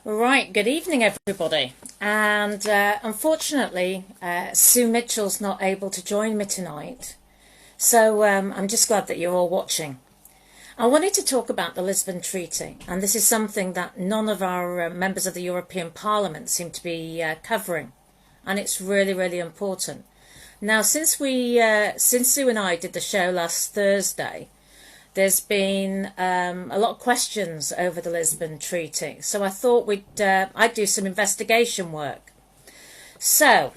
Right, good evening, everybody. And unfortunately, Sue Mitchell's not able to join me tonight. So I'm just glad that you're all watching. I wanted to talk about the Lisbon Treaty, and this is something that none of our members of the European Parliament seem to be covering. And it's really, really important. Now, since Sue and I did the show last Thursday, there's been a lot of questions over the Lisbon Treaty, so I thought I'd do some investigation work. So,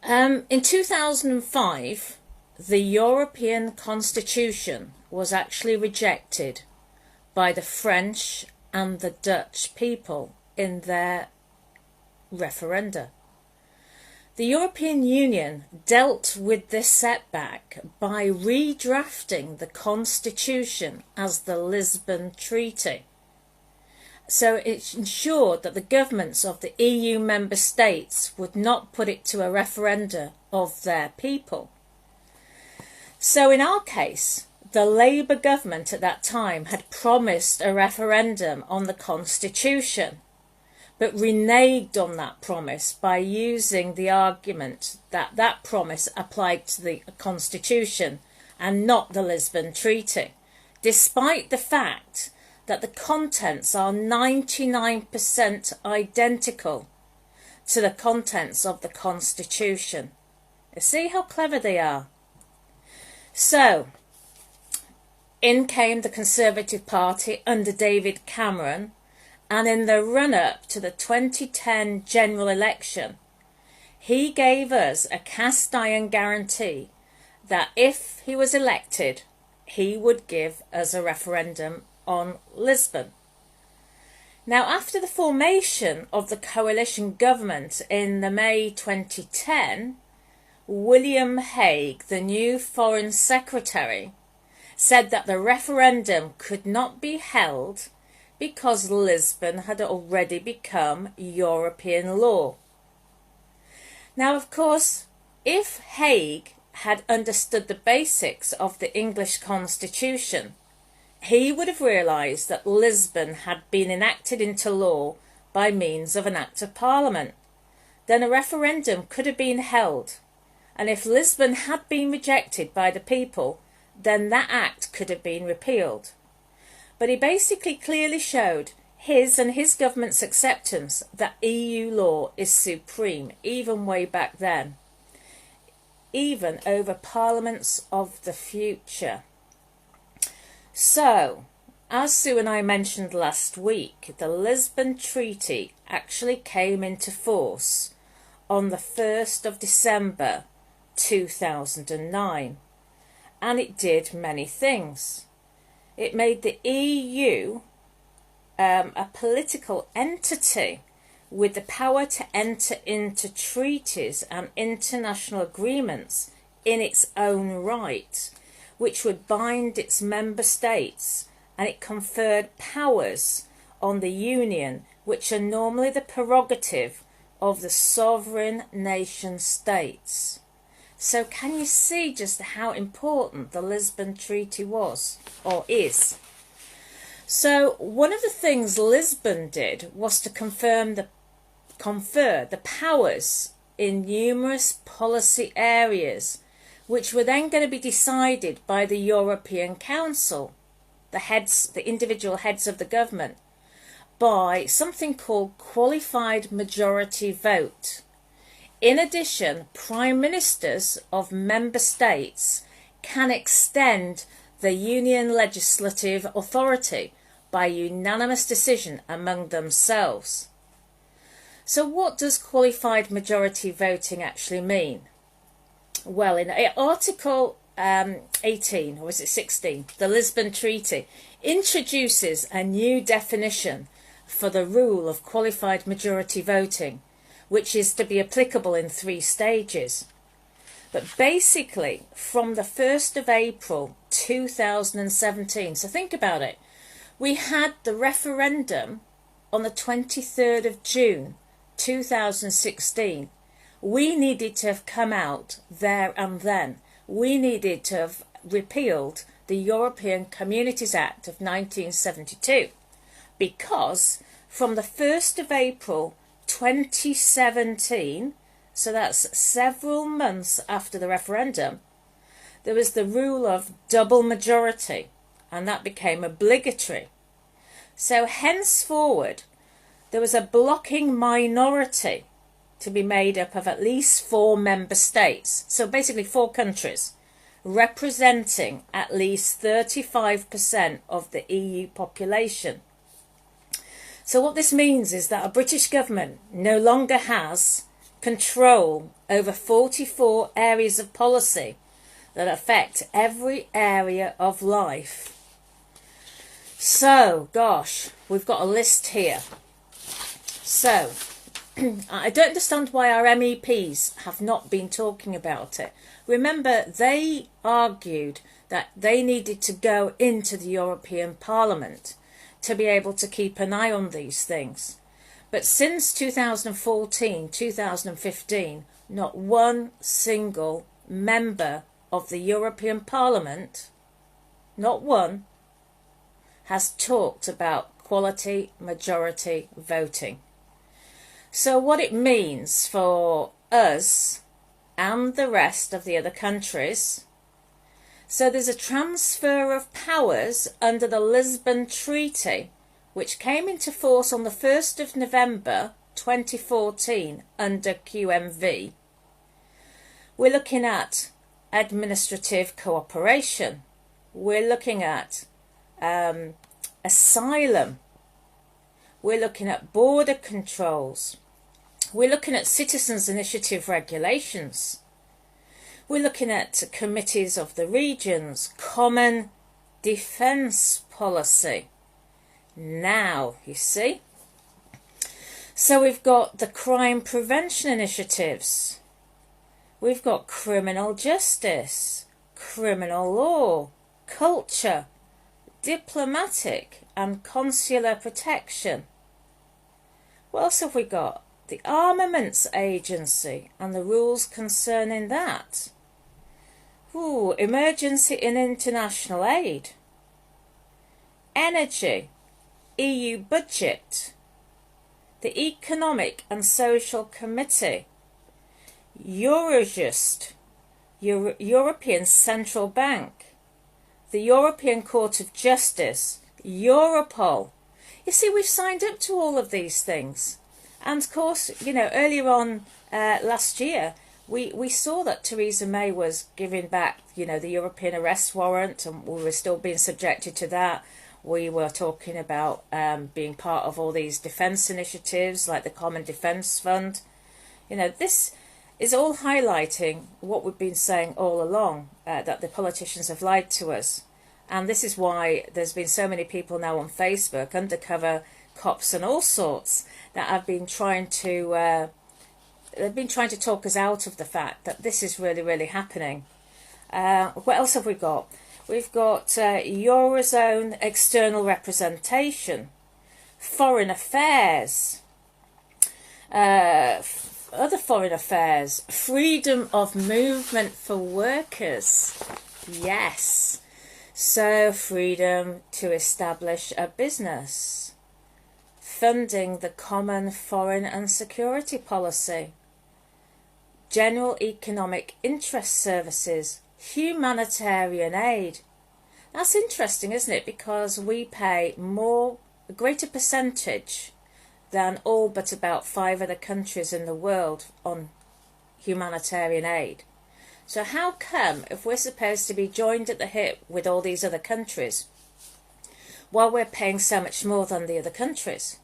in 2005, the European Constitution was actually rejected by the French and the Dutch people in their referenda. The European Union dealt with this setback by redrafting the Constitution as the Lisbon Treaty. So it ensured that the governments of the EU member states would not put it to a referenda of their people. So in our case, the Labour government at that time had promised a referendum on the Constitution, but reneged on that promise by using the argument that that promise applied to the Constitution and not the Lisbon Treaty, despite the fact that the contents are 99% identical to the contents of the Constitution. You see how clever they are? So, in came the Conservative Party under David Cameron, and in the run-up to the 2010 general election, he gave us a cast-iron guarantee that if he was elected, he would give us a referendum on Lisbon. Now, after the formation of the coalition government in the May 2010, William Hague, the new Foreign Secretary, said that the referendum could not be held because Lisbon had already become European law. Now, of course, if Hague had understood the basics of the English Constitution, he would have realised that Lisbon had been enacted into law by means of an Act of Parliament. Then a referendum could have been held, and if Lisbon had been rejected by the people, then that act could have been repealed. But he basically clearly showed his and his government's acceptance that EU law is supreme, even way back then, even over parliaments of the future. So, as Sue and I mentioned last week, the Lisbon Treaty actually came into force on the 1st of December 2009, and it did many things. It made the EU a political entity with the power to enter into treaties and international agreements in its own right, which would bind its member states, and it conferred powers on the Union, which are normally the prerogative of the sovereign nation states. So can you see just how important the Lisbon Treaty was, or is? So one of the things Lisbon did was to confer the powers in numerous policy areas, which were then going to be decided by the European Council, the individual heads of the government, by something called qualified majority vote. In addition, prime ministers of member states can extend the union legislative authority by unanimous decision among themselves. So what does qualified majority voting actually mean? Well, in Article 18, or is it 16, the Lisbon Treaty introduces a new definition for the rule of qualified majority voting, which is to be applicable in 3 stages. But basically, from the 1st of April 2017, so think about it, we had the referendum on the 23rd of June 2016. We needed to have come out there and then. We needed to have repealed the European Communities Act of 1972, because from the 1st of April 2017, so that's several months after the referendum, there was the rule of double majority, and that became obligatory. So henceforward, there was a blocking minority to be made up of at least 4 member states, so basically 4 countries, representing at least 35% of the EU population. So what this means is that a British government no longer has control over 44 areas of policy that affect every area of life. So, gosh, we've got a list here. So, I don't understand why our MEPs have not been talking about it. Remember, they argued that they needed to go into the European Parliament to be able to keep an eye on these things. But since 2014, 2015, not one single member of the European Parliament, not one, has talked about quality majority voting. So what it means for us and the rest of the other countries, so there's a transfer of powers under the Lisbon Treaty, which came into force on the 1st of November 2014 under QMV. We're looking at administrative cooperation. We're looking at asylum. We're looking at border controls. We're looking at citizens' initiative regulations. We're looking at committees of the regions, common defence policy. Now, you see. So we've got the crime prevention initiatives. We've got criminal justice, criminal law, culture, diplomatic and consular protection. What else have we got? The Armaments Agency and the rules concerning that. Emergency and international aid. Energy, EU budget, the Economic and Social Committee, Eurojust, European Central Bank, the European Court of Justice, Europol. You see, we've signed up to all of these things. And of course, you know, earlier on last year, we saw that Theresa May was giving back, you know, the European arrest warrant, and we were still being subjected to that. We were talking about being part of all these defence initiatives like the Common Defence Fund. You know, this is all highlighting what we've been saying all along, that the politicians have lied to us. And this is why there's been so many people now on Facebook, undercover cops and all sorts, that have been trying to talk us out of the fact that this is really, really happening. What else have we got? We've got Eurozone external representation, foreign affairs, other foreign affairs, freedom of movement for workers. Yes. So freedom to establish a business, funding the common foreign and security policy, general economic interest services, humanitarian aid. That's interesting, isn't it? Because we pay a greater percentage than all but about 5 other countries in the world on humanitarian aid. So how come, if we're supposed to be joined at the hip with all these other countries, while we're paying so much more than the other countries?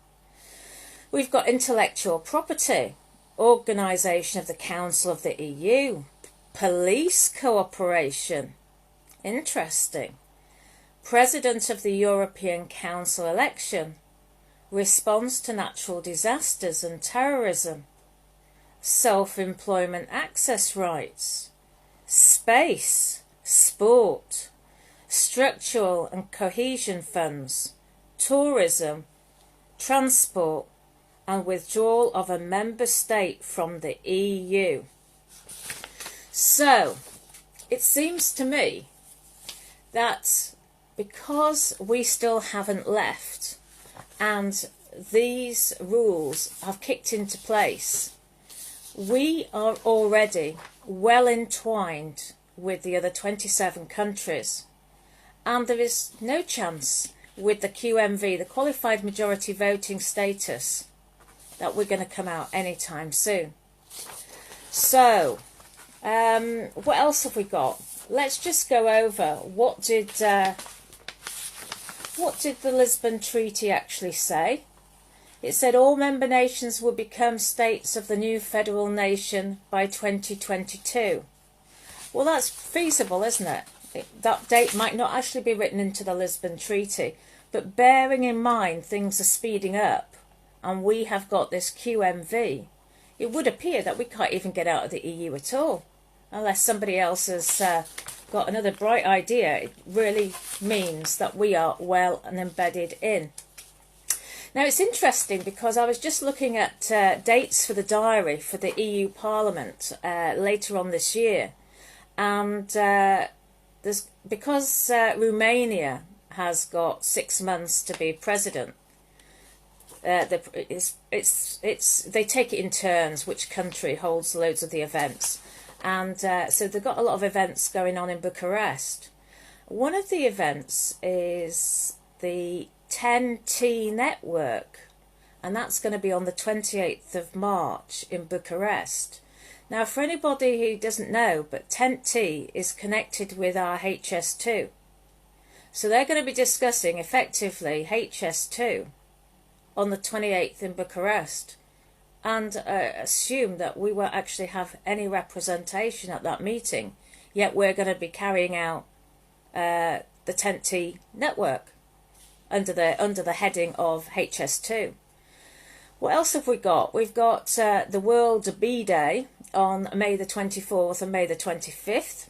We've got intellectual property, organisation of the Council of the EU, police cooperation. Interesting. President of the European Council election, response to natural disasters and terrorism, self-employment access rights, space, sport, structural and cohesion funds, tourism, transport, and withdrawal of a member state from the EU. So, it seems to me that because we still haven't left, and these rules have kicked into place, we are already well entwined with the other 27 countries, and there is no chance with the QMV, the qualified majority voting status, that we're going to come out anytime soon. So what else have we got? Let's just go over what did the Lisbon Treaty actually say. It said all member nations will become states of the new federal nation by 2022. Well, that's feasible, isn't it? That date might not actually be written into the Lisbon Treaty, but bearing in mind things are speeding up and we have got this QMV, it would appear that we can't even get out of the EU at all, unless somebody else has got another bright idea. It really means that we are well and embedded in. Now, it's interesting because I was just looking at dates for the diary for the EU Parliament later on this year, and because Romania has got 6 months to be president, they take it in turns which country holds loads of the events, and so they've got a lot of events going on in Bucharest. One of the events is the 10T network, and that's going to be on the 28th of March in Bucharest. Now, for anybody who doesn't know, but 10T is connected with our HS2. So they're going to be discussing effectively HS2 on the 28th in Bucharest, and assume that we won't actually have any representation at that meeting, yet we're going to be carrying out the 10T network under the heading of HS2. What else have we got? We've got the World Bee Day on May the 24th and May the 25th.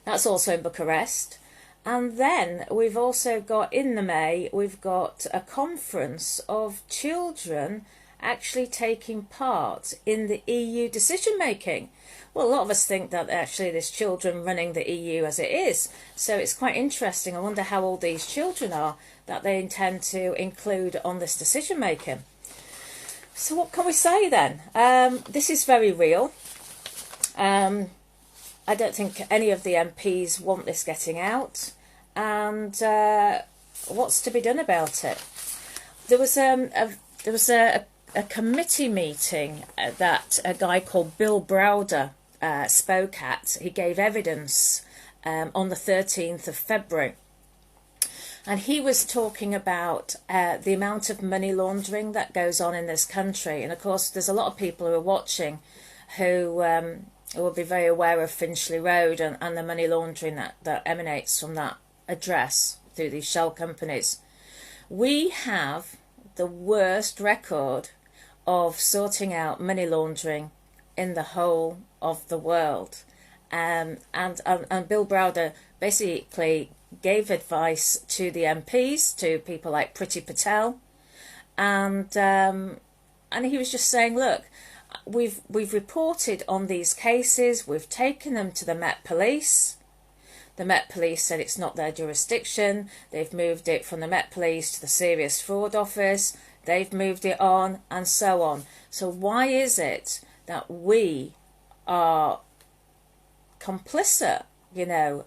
That's also in Bucharest. And then we've also got, in the May, we've got a conference of children actually taking part in the EU decision making. Well, a lot of us think that actually there's children running the EU as it is. So it's quite interesting. I wonder how old these children are that they intend to include on this decision making. So what can we say then? This is very real. I don't think any of the MPs want this getting out. And what's to be done about it? There was a committee meeting that a guy called Bill Browder spoke at. He gave evidence on the 13th of February. And he was talking about the amount of money laundering that goes on in this country. And of course, there's a lot of people who are watching who will be very aware of Finchley Road and the money laundering that emanates from that address through these shell companies. We have the worst record of sorting out money laundering in the whole of the world. And Bill Browder basically gave advice to the MPs, to people like Priti Patel, and he was just saying, look, we've reported on these cases, we've taken them to the Met Police. The Met Police said it's not their jurisdiction. They've moved it from the Met Police to the Serious Fraud Office. They've moved it on, and so on. So why is it that we are complicit? You know,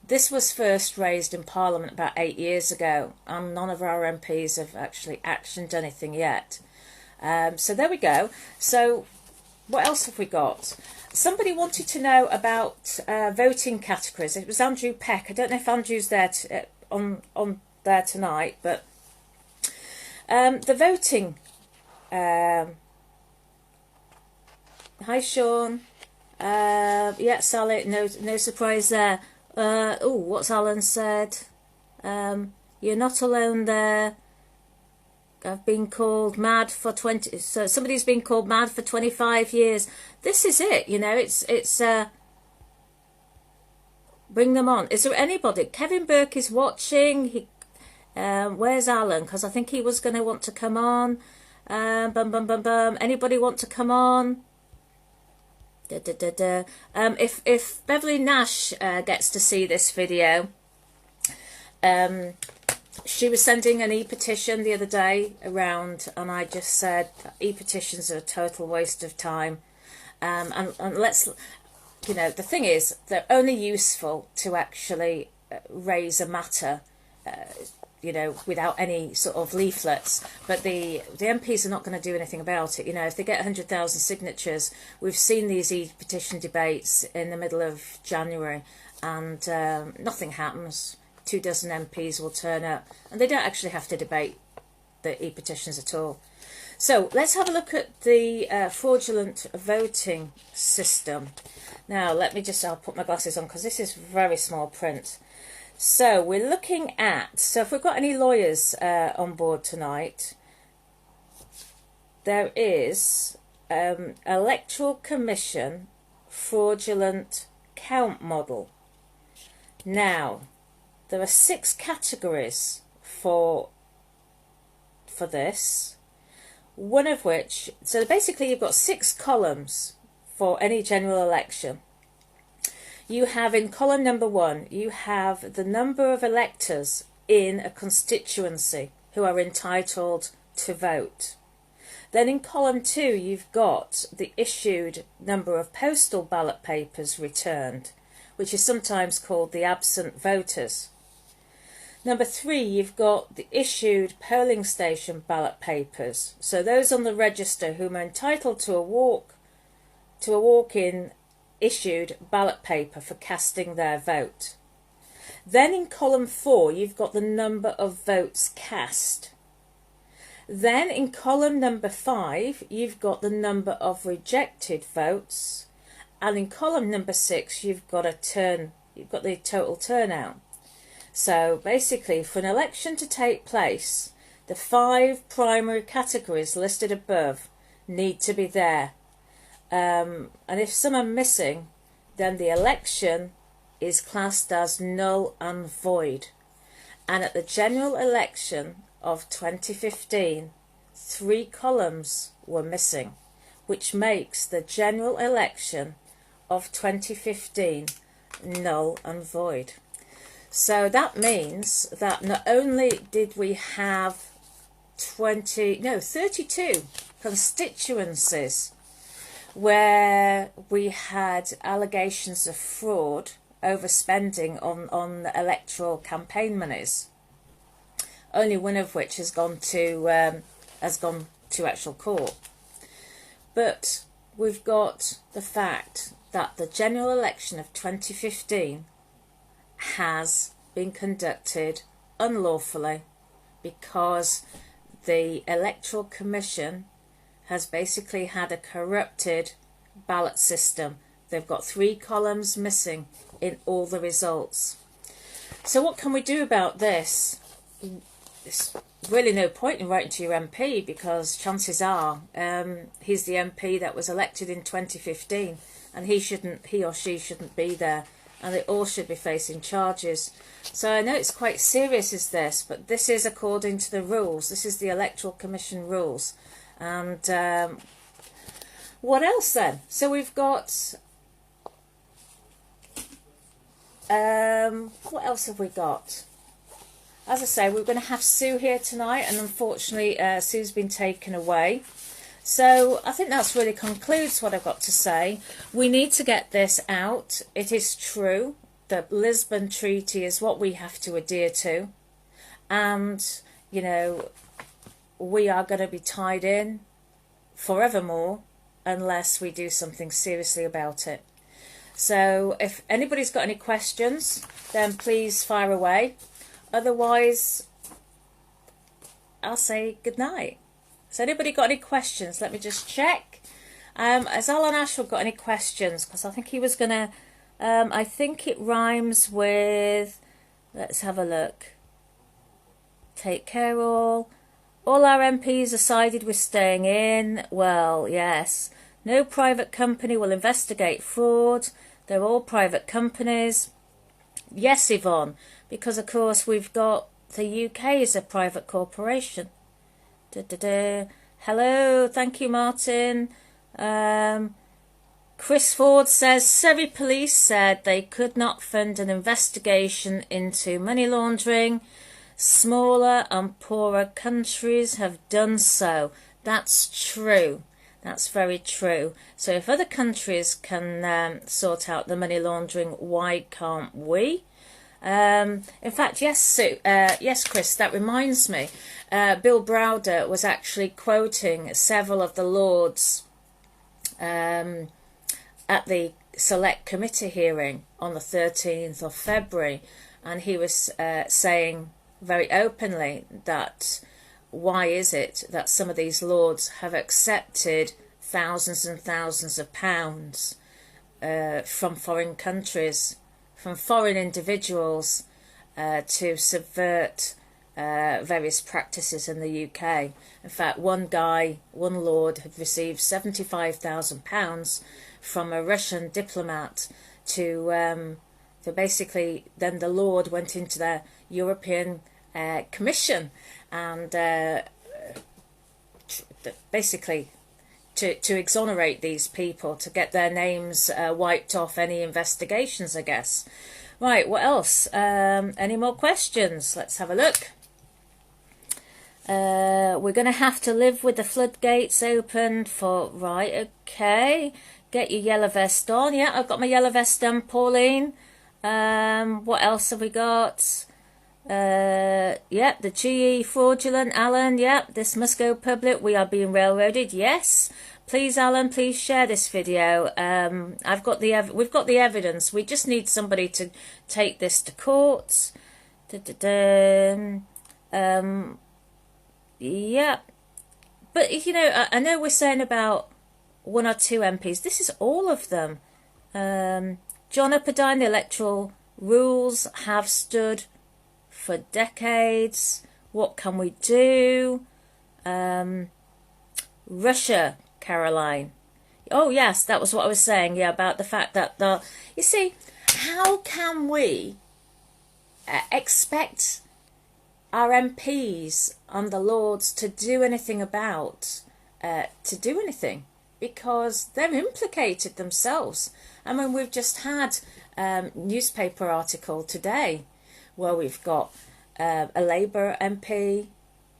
this was first raised in Parliament about 8 years ago, and none of our MPs have actually actioned anything yet. So there we go. So what else have we got? Somebody wanted to know about voting categories. It was Andrew Peck. I don't know if Andrew's there on there tonight, but the voting. Hi, Sean. Yeah, Sally. No surprise there. Oh, what's Alan said? You're not alone there. I've been called mad for 20. So somebody's been called mad for 25 years. This is it, you know. It's bring them on. Is there anybody? Kevin Burke is watching. Where's Alan? Because I think he was going to want to come on. Anybody want to come on? If Beverly Nash gets to see this video, She was sending an e-petition the other day around, and I just said e-petitions are a total waste of time. And let's, you know, the thing is, they're only useful to actually raise a matter, you know, without any sort of leaflets. But the MPs are not going to do anything about it. You know, if they get 100,000 signatures, we've seen these e-petition debates in the middle of January, and nothing happens. 24 MPs will turn up, and they don't actually have to debate the e-petitions at all. So let's have a look at the fraudulent voting system. Now, I'll put my glasses on because this is very small print. So we're looking at, so if we've got any lawyers on board tonight, there is Electoral Commission fraudulent count model. Now, there are 6 categories for this. One of which, so basically you've got 6 columns for any general election. You have in column number 1, you have the number of electors in a constituency who are entitled to vote. Then in column 2, you've got the issued number of postal ballot papers returned, which is sometimes called the absent voters. Number 3, you've got the issued polling station ballot papers. So those on the register who are entitled to a walk-in issued ballot paper for casting their vote. Then in column 4, you've got the number of votes cast. Then in column number 5, you've got the number of rejected votes. And in column number 6, you've got the total turnout. So basically, for an election to take place, the 5 primary categories listed above need to be there. And if some are missing, then the election is classed as null and void. And at the general election of 2015, 3 columns were missing, which makes the general election of 2015 null and void. So that means that not only did we have 32 constituencies where we had allegations of fraud, overspending on electoral campaign monies, only one of which has gone to actual court. But we've got the fact that the general election of 2015 has been conducted unlawfully because the Electoral Commission has basically had a corrupted ballot system. They've got 3 columns missing in all the results. So what can we do about this? There's really no point in writing to your MP, because chances are he's the MP that was elected in 2015, and he or she shouldn't be there, and they all should be facing charges. So I know it's quite serious, is this, but this is according to the rules. This is the Electoral Commission rules. And what else then? So we've got, what else have we got? As I say, we're going to have Sue here tonight, and unfortunately Sue's been taken away. So I think that's really concludes what I've got to say. We need to get this out. It is true that Lisbon Treaty is what we have to adhere to. And, you know, we are going to be tied in forevermore unless we do something seriously about it. So if anybody's got any questions, then please fire away. Otherwise, I'll say good night. Has anybody got any questions? Let me just check. Has Alan Ashford got any questions? Because I think he was going to... I think it rhymes with... Let's have a look. Take care all. All our MPs are sided with staying in. Well, yes. No private company will investigate fraud. They're all private companies. Yes, Yvonne. Because, of course, we've got... The UK is a private corporation. Hello, thank you, Martin. Chris Ford says Surrey police said they could not fund an investigation into money laundering. Smaller and poorer countries have done so. That's true. That's very true. So if other countries can sort out the money laundering, why can't we? In fact, yes, Sue, yes, Chris, that reminds me. Bill Browder was actually quoting several of the lords at the Select Committee hearing on the 13th of February, and he was saying very openly that why is it that some of these lords have accepted thousands and thousands of pounds from foreign countries, from foreign individuals, to subvert various practices in the UK. In fact, one lord had received £75,000 from a Russian diplomat to basically, then the lord went into the European Commission and basically to exonerate these people, to get their names wiped off any investigations, I guess. Right, what else? Any more questions? Let's have a look. We're going to have to live with the floodgates open for... Right, okay. Get your yellow vest on. Yeah, I've got my yellow vest on, Pauline. What else have we got? Yep, the GE fraudulent, Alan. Yep, this must go public. We are being railroaded. Yes, please, Alan, please share this video. We've got the evidence. We just need somebody to take this to court. Yeah, but you know, I know we're saying about one or two MPs. This is all of them. John Upperdine, the electoral rules have stood for decades. What can we do? Russia, Caroline. Oh yes, that was what I was saying. Yeah, about the fact that you see, how can we expect our MPs and the Lords to do anything about because they're implicated themselves. I mean, we've just had a newspaper article today where we've got a Labour MP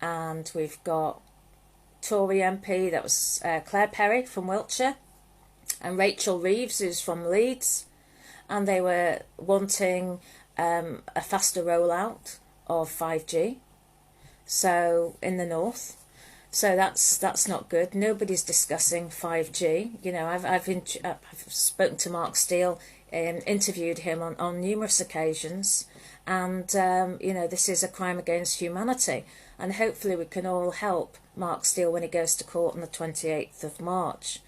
and we've got Tory MP, that was Claire Perry from Wiltshire, and Rachel Reeves, who's from Leeds, and they were wanting a faster rollout of 5G, so in the north. So that's not good. Nobody's discussing 5G. You know, I've spoken to Mark Steele and interviewed him on numerous occasions, and you know, this is a crime against humanity, and hopefully we can all help Mark Steele when he goes to court on the 28th of March.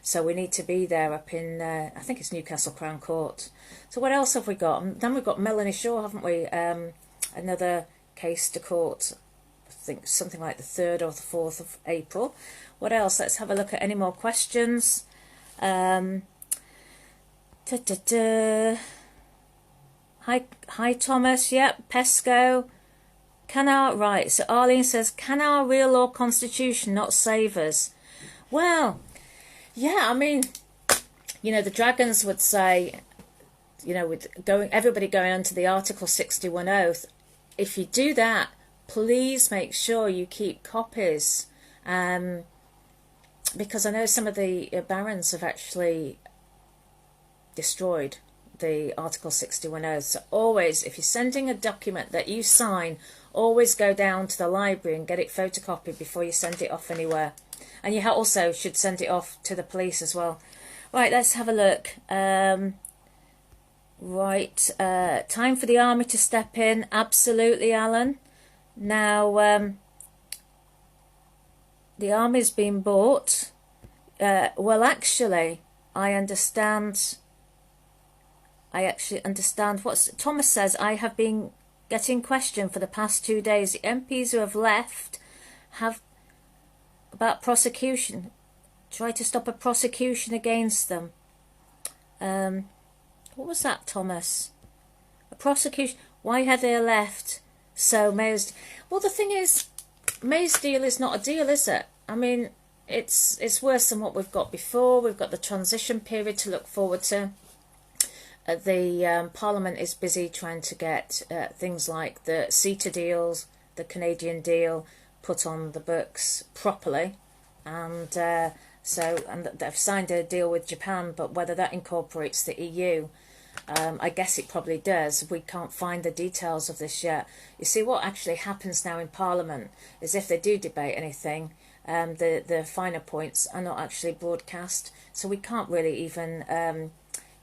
So we need to be there up in I think it's Newcastle Crown Court. So what else have we got? And then we've got Melanie Shaw, haven't we? Another case to court, I think something like the 3rd or the 4th of April. What else? Let's have a look at any more questions. Hi Thomas. Yep, Pesco. Right, so Arlene says, can our real law constitution not save us? Well, yeah, I mean, you know, the Dragons would say, you know, with everybody going under the Article 61 oath, if you do that, please make sure you keep copies, because I know some of the barons have actually destroyed the Article 61 oath. So always, if you're sending a document that you sign, always go down to the library and get it photocopied before you send it off anywhere. And you also should send it off to the police as well. Right, let's have a look. Right, time for the army to step in. Absolutely, Alan. Now, the army's been bought. Well, actually, I actually understand what Thomas says. I have been getting questioned for the past 2 days. The MPs who have left have about prosecution. Try to stop a prosecution against them. What was that, Thomas? A prosecution. Why have they left? So May's... Well, the thing is, May's deal is not a deal, is it? I mean, it's worse than what we've got before. We've got the transition period to look forward to. The Parliament is busy trying to get things like the CETA deals, the Canadian deal, put on the books properly, and and they've signed a deal with Japan, but whether that incorporates the EU, I guess it probably does. We can't find the details of this yet. You see, what actually happens now in Parliament is if they do debate anything, the finer points are not actually broadcast, so we can't really even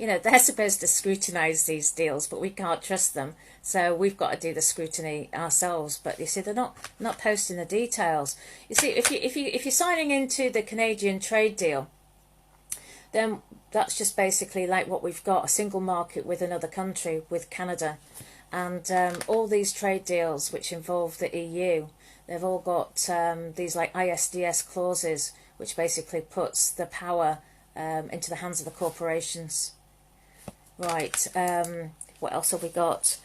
they're supposed to scrutinise these deals, but we can't trust them. So we've got to do the scrutiny ourselves. But you see, they're not posting the details. You see, if you're signing into the Canadian trade deal, then that's just basically like what we've got, a single market with another country, with Canada. And all these trade deals which involve the EU, they've all got these like ISDS clauses, which basically puts the power into the hands of the corporations. Right, what else have we got?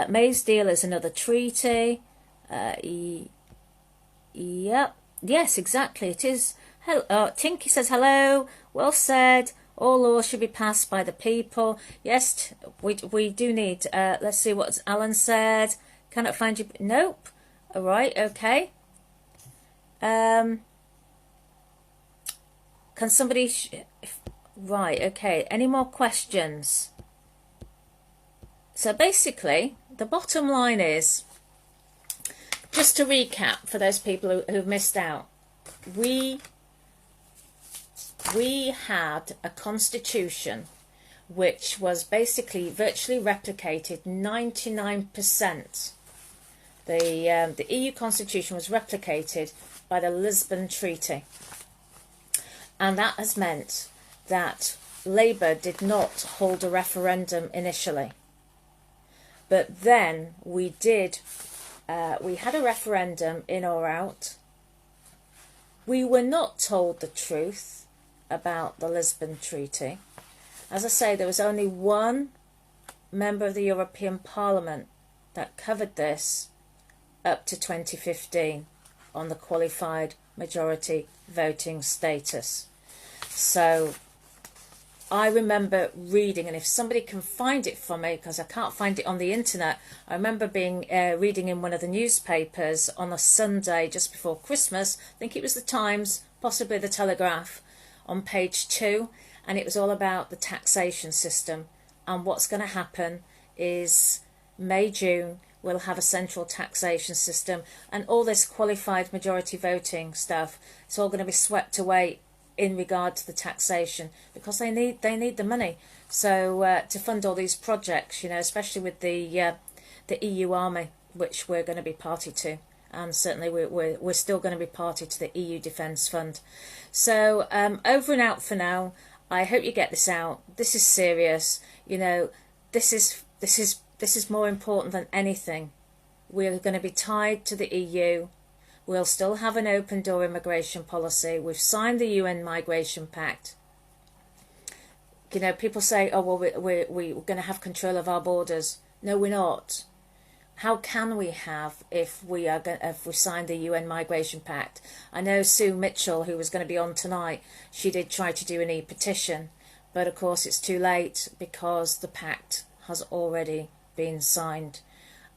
May's deal is another treaty. Yep, yes, exactly, it is. Tinky says hello, well said. All laws should be passed by the people. Yes, we do need, let's see what Alan said. Cannot find you, nope. All right, okay. Can somebody, right, okay, any more questions? So basically, the bottom line is, just to recap for those people who've missed out, we had a constitution which was basically virtually replicated 99%. The EU constitution was replicated by the Lisbon Treaty. And that has meant that Labour did not hold a referendum initially. But then we had a referendum in or out. We were not told the truth about the Lisbon Treaty. As I say, there was only one member of the European Parliament that covered this up to 2015 on the qualified majority voting status. So I remember reading, and if somebody can find it for me, because I can't find it on the internet, I remember reading in one of the newspapers on a Sunday just before Christmas, I think it was the Times, possibly the Telegraph, on page 2, and it was all about the taxation system. And what's going to happen is May, June, we'll have a central taxation system, and all this qualified majority voting stuff, it's all going to be swept away in regard to the taxation, because they need the money. So to fund all these projects, especially with the EU army, which we're going to be party to, and certainly we're still going to be party to the EU Defence Fund. So over and out for now. I hope you get this out. This is serious. This is more important than anything. We're going to be tied to the EU. We'll still have an open door immigration policy. We've signed the UN Migration Pact. People say, oh, well, we're going to have control of our borders. No, we're not. How can we have if we signed the UN Migration Pact? I know Sue Mitchell, who was going to be on tonight, she did try to do an e-petition, but of course it's too late because the pact has already been signed.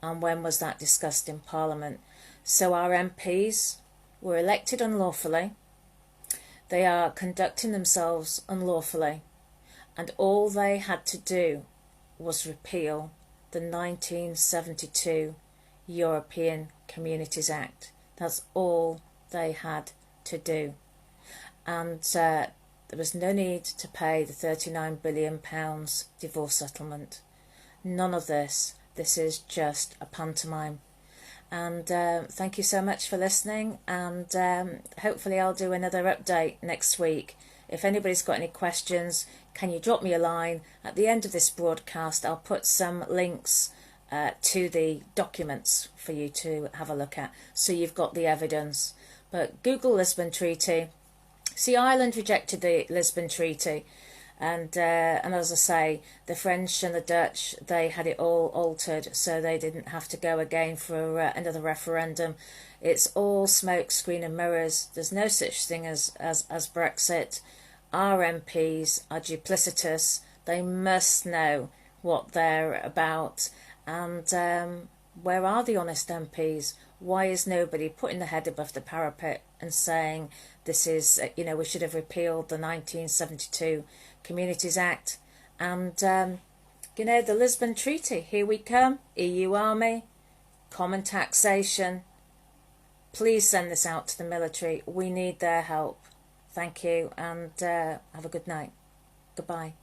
And when was that discussed in Parliament? So our MPs were elected unlawfully. They are conducting themselves unlawfully. And all they had to do was repeal the 1972 European Communities Act. That's all they had to do. And there was no need to pay the £39 billion divorce settlement. None of this. This is just a pantomime. And thank you so much for listening, and hopefully I'll do another update next week. If anybody's got any questions, can you drop me a line? At the end of this broadcast, I'll put some links to the documents for you to have a look at, so you've got the evidence. But Google Lisbon Treaty. See, Ireland rejected the Lisbon Treaty. And as I say, the French and the Dutch, they had it all altered, so they didn't have to go again for another referendum. It's all smoke, screen and mirrors. There's no such thing as Brexit. Our MPs are duplicitous. They must know what they're about, and where are the honest MPs? Why is nobody putting their head above the parapet and saying this is, we should have repealed the 1972 Communities Act and, the Lisbon Treaty? Here we come, EU Army, common taxation. Please send this out to the military. We need their help. Thank you, and have a good night. Goodbye.